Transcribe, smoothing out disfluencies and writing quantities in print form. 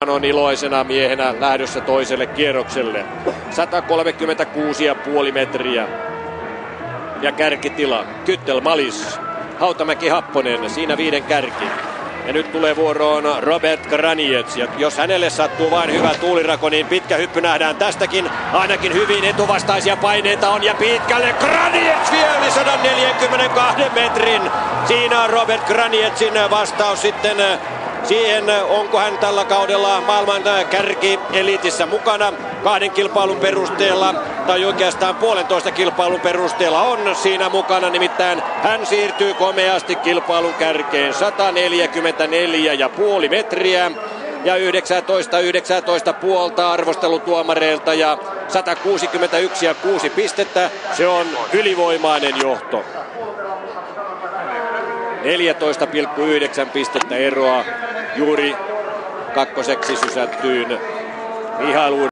On iloisena miehenä lähdössä toiselle kierrokselle. 136,5 metriä. Ja kärkitila. Kyttel, Malis, Hautamäki, Happonen. Siinä 5 kärki. Ja nyt tulee vuoroon Robert Graniec. Ja jos hänelle sattuu vain hyvä tuulirako, niin pitkä hyppy nähdään tästäkin. Ainakin hyvin etuvastaisia paineita on. Ja pitkälle Graniec vielä yli 142 metrin. Siinä on Robert Graniecin vastaus sitten siihen, onko hän tällä kaudella maailman kärkielitissä mukana 2 kilpailun perusteella tai oikeastaan 1,5 kilpailun perusteella on siinä mukana. Nimittäin hän siirtyy komeasti kilpailun kärkeen 144,5 metriä ja 19,5 arvostelutuomareilta ja 161,6 pistettä. Se on ylivoimainen johto. 14,9 pistettä eroa juuri kakkoseksi sysättyyn Mihail